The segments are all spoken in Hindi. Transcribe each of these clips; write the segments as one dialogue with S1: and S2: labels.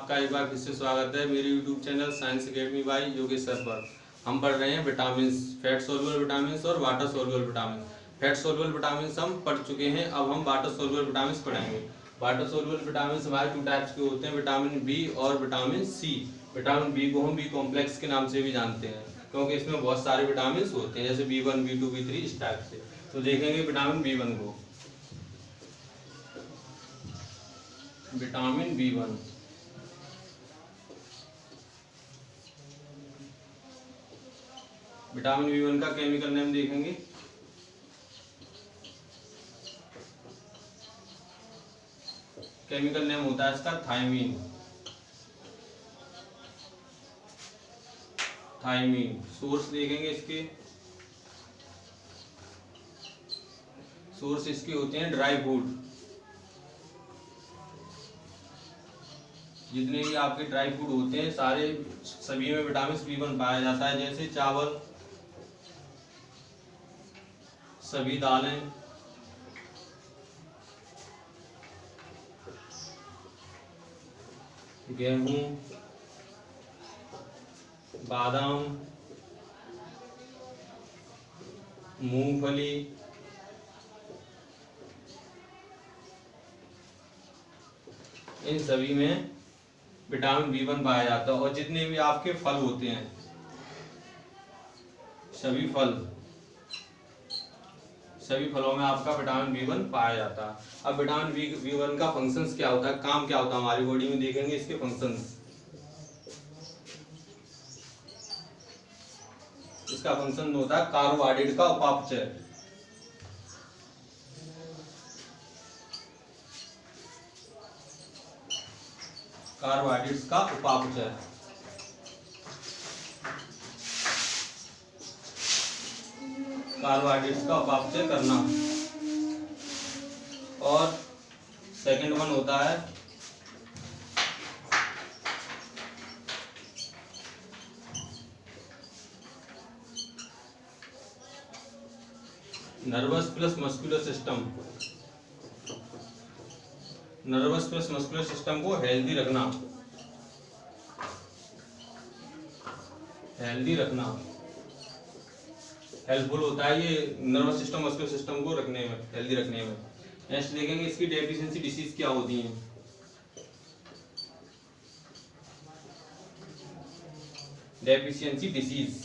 S1: आपका एक बार फिर से स्वागत है मेरे YouTube channel science academy by Yogesh sir पर। हम पढ़ रहे हैं विटामिन, फैट सोल्युबल विटामिन और water soluble vitamin. Fat soluble vitamin हम पढ़ चुके हैं, अब हम वाटर सोल्युबल विटामिन पढ़ेंगे। वाटर सोल्युबल विटामिन हमारे 2 टाइप्स के होते हैं, विटामिन बी और विटामिन सी। विटामिन बी को हम बी कॉम्प्लेक्स के नाम से भी जानते हैं क्योंकि इसमें बहुत सारे विटामिन होते हैं, जैसे B1, B2, B3 इस टाइप से। तो देखेंगे विटामिन B1 को। विटामिन B1 विटामिन B1 का केमिकल नेम देखेंगे। केमिकल नेम होता है इसका थायमीन। थायमीन। सोर्स देखेंगे इसके। सोर्स इसके होते हैं ड्राई फ्रूट। जितने भी आपके ड्राई फ्रूट होते हैं सारे सभी में विटामिन B1 पाया जाता है, जैसे चावल, सभी दालें, गेहूं, बादाम, मूंगफली, इन सभी में विटामिन B1 पाया जाता है। और जितने भी आपके फल होते हैं, सभी फलों में आपका विटामिन B1 पाया जाता है। अब विटामिन B1 का फंक्शंस क्या होता है, काम क्या होता है हमारी बॉडी में, देखेंगे इसके फंक्शंस। इसका फंक्शन होता है कार्बोहाइड्रेट का उपापचय। कार्बोहाइड्रेट्स का उपापचय। कार्बोहाइड्रेट्स का उपापचय करना। और सेकंड वन होता है nervous plus muscular system. Nervous plus muscular system को हेल्दी रखना। हेल्पफुल होता है ये नर्वस सिस्टम मस्कुलर सिस्टम को रखने में, हेल्दी रखने में। नेक्स्ट देखेंगे इसकी डेफिशिएंसी डिसीज क्या होती हैं। डेफिशिएंसी डिसीज,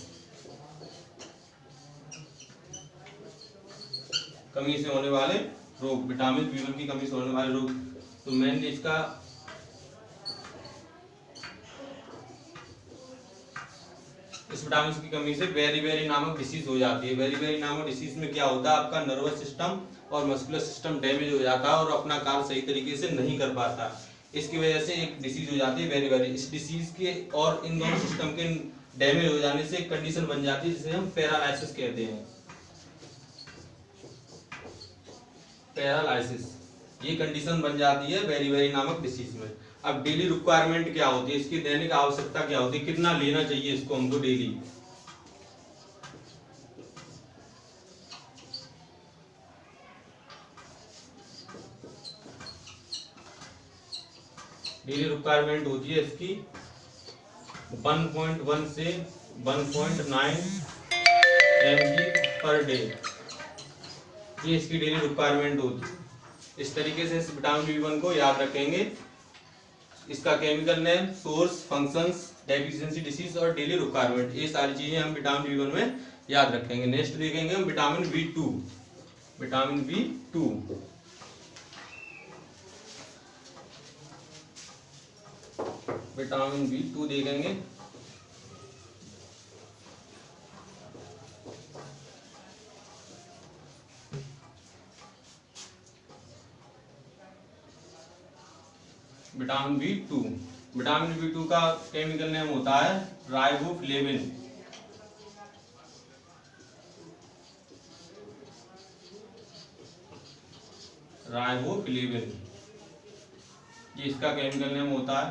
S1: कमी से होने वाले रोग, विटामिन B1 की कमी से होने वाले रोग। तो मेनली इसका इस विटामिन की कमी से बेरी नामक डिसीज हो जाती है। बेरी नामक डिसीज में क्या होता है, आपका नर्वस सिस्टम और मस्कुलर सिस्टम डैमेज हो जाता है और अपना कार्य सही तरीके से नहीं कर पाता। इसकी वजह से एक डिसीज हो जाती है बेरी। इस डिसीज के और इन दोनों सिस्टम के डैमेज हो जाने से एक कंडीशन बन जाती है जिसे हम पैरालाइसिस कहते हैं। पैरालाइसिस, ये कंडीशन बन जाती है बेरी नामक डिसीज में। अब डेली रिक्वायरमेंट क्या होती है, इसकी दैनिक आवश्यकता क्या होती है, कितना लेना चाहिए इसको हमको डेली। डेली रिक्वायरमेंट होती है इसकी 1.1 से 1.9 mg पर डे। ये इसकी डेली रिक्वायरमेंट होती है। इस तरीके से इस विटामिन B1 को याद रखेंगे। इसका chemical name, source, functions, deficiency disease और डेली रिक्वायरमेंट, ये सारी चीजें हम विटामिन B1 में याद रखेंगे। नेक्स्ट देखेंगे हम vitamin B2। Vitamin B2 vitamin B2 देखेंगे। विटामिन B2 का केमिकल नेम होता है राइबोफ्लेविन। ये इसका केमिकल नेम होता है।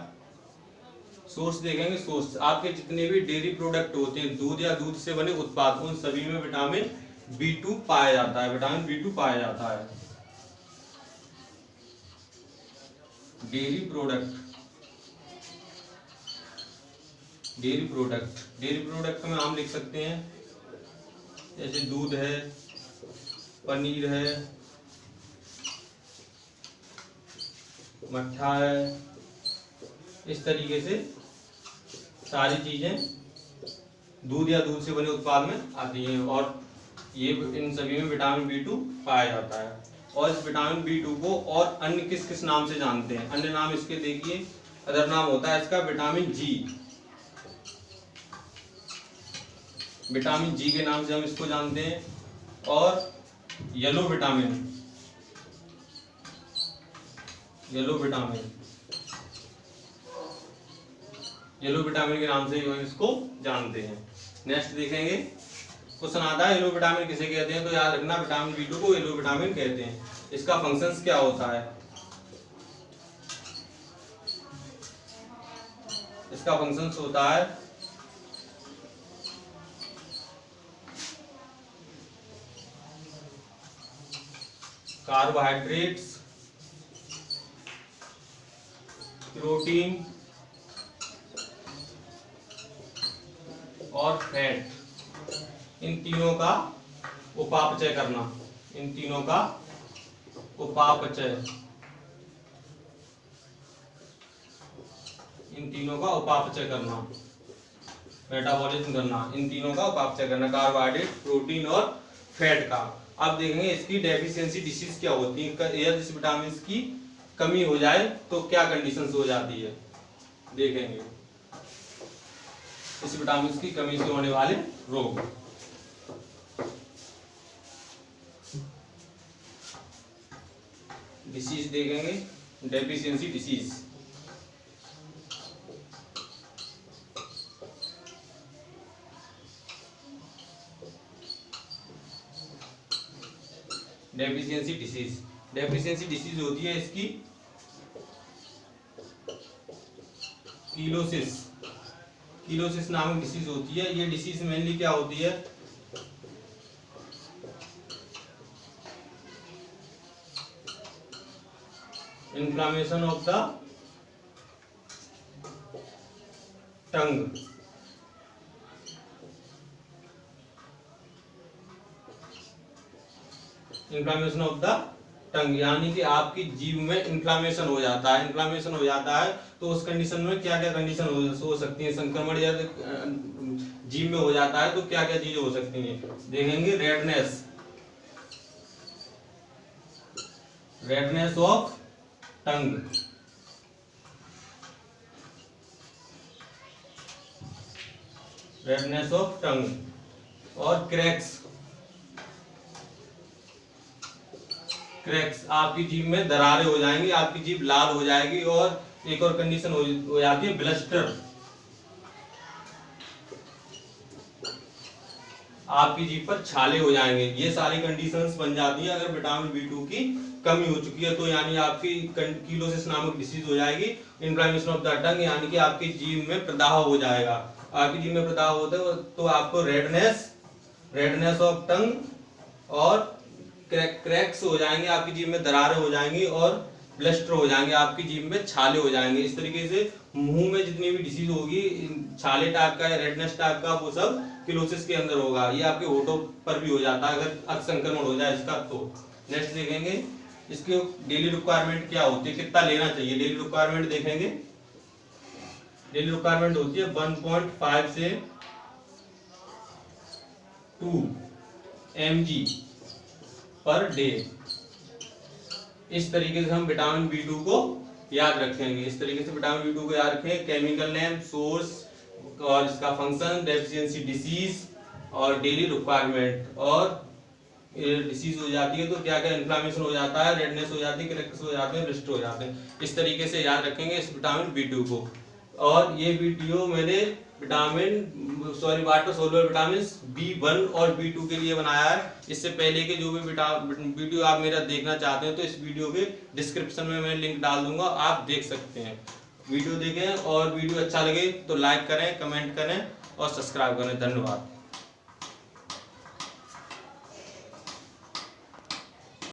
S1: सोर्स देखेंगे। सोर्स आपके जितने भी डेयरी प्रोडक्ट होते हैं, दूध या दूध से बने उत्पाद, उन सभी में विटामिन B2 पाया जाता है। विटामिन B2 पाया जाता है। डेयरी प्रोडक्ट डेयरी प्रोडक्ट में हम लिख सकते हैं जैसे दूध है, पनीर है, मट्ठा है, इस तरीके से सारी चीजें दूध या दूध से बने उत्पाद में आती हैं और ये इन सभी में विटामिन B2 पाया जाता है। और इस विटामिन B2 को और अन्य किस किस नाम से जानते हैं? अन्य नाम इसके देखिए, अदर नाम होता है इसका विटामिन G। विटामिन G के नाम से हम इसको जानते हैं। और येलो विटामिन के नाम से हम इसको जानते हैं। नेक्स्ट देखेंगे, क्वेश्चन आता है येलो विटामिन किसे कहते हैं? तो याद रखना विटामिन B2 को येलो विटामिन कहते हैं। इसका फंक्शंस क्या होता है? इसका फंक्शंस होता है कार्बोहाइड्रेट्स, प्रोटीन और फैट, इन तीनों का उपापचय करना, मेटाबॉलिज्म करना, इन तीनों का उपापचय करना, कार्बोहाइड्रेट, प्रोटीन और फैट का। अब देखेंगे इसकी डेफिशिएंसी डिसीज क्या होती है। यदि इस विटामिन की कमी हो जाए तो क्या कंडीशंस हो जाती है, देखेंगे इस विटामिन की कमी से होने वाले रोग। डिसीज देखेंगे, डेफिशिएंसी डिसीज। डेफिशिएंसी डिसीज होती है इसकी कीलोसिस नामक डिसीज होती है। ये डिसीज मेनली क्या होती है? इन्फ्लामेशन ऑफ द टंग, यानी कि आपकी जीभ में इन्फ्लामेशन हो जाता है। तो उस कंडीशन में क्या क्या कंडीशन हो सकती है? संक्रमण या जीभ में हो जाता है तो क्या क्या चीजें हो सकती हैं, देखेंगे। रेडनेस ऑफ टंग और क्रैक्स, आपकी जीभ में दरारें हो जाएंगी, आपकी जीभ लाल हो जाएगी। और एक और कंडीशन हो जाती है ब्लस्टर, आपकी जीभ पर छाले हो जाएंगे। ये सारी कंडीशंस बन जाती है अगर विटामिन B2 की कमी हो चुकी है। तो यानी आपकी कीलोसिस नामक डिसीज हो जाएगी, इन्फ्लेमेशन ऑफ द टंग, यानी कि आपकी जीभ में प्रदाह हो जाएगा। आपकी जीभ में प्रदाह होता है तो आपको रेडनेस ऑफ टंग और क्रैक्स हो जाएंगे, आपकी जीभ में दरारें हो जाएंगी और ब्लस्टर हो जाएंगे, आपकी जीभ में छाले हो जाएंगे। इस तरीके से मुंह में जितनी भी डिसीज होगी, छाले टाइप का या रेडनेस टाइप का, वो सब किलोसिस के अंदर होगा। ये आपके होठों पर भी हो जाता है अगर अतिसंक्रमण हो जाए इसका। तो नेक्स्ट देखेंगे इसके डेली रिक्वायरमेंट क्या होती है, कितना लेना चाहिए। डेली रिक्वायरमेंट देखेंगे, डेली रिक्वायरमेंट होती है 1.5 से 2 mg पर डे। इस तरीके से हम विटामिन B2 को याद रखेंगे। केमिकल नेम, सोर्स और इसका फंक्शन, डेफिशिएंसी डिसीज और डेली रिक्वायरमेंट। और डिसीज हो जाती है तो क्या क्या इन्फ्लामेशन हो जाता है, रेडनेस हो जाती है, क्रैक्स हो जाते हैं, ब्लिस्टर हो जाते हैं। इस तरीके से याद रखेंगे इस विटामिन B2 को। और ये वीडियो मैंने वाटर सोलुबल विटामिन B1 और B2 के लिए बनाया है। इससे पहले के जो भी वीडियो आप मेरा देखना चाहते हैं तो इस वीडियो के डिस्क्रिप्शन में मैं लिंक डाल दूंगा, आप देख सकते हैं। वीडियो देखें और वीडियो अच्छा लगे तो लाइक करें, कमेंट करें और सब्सक्राइब करें। धन्यवाद।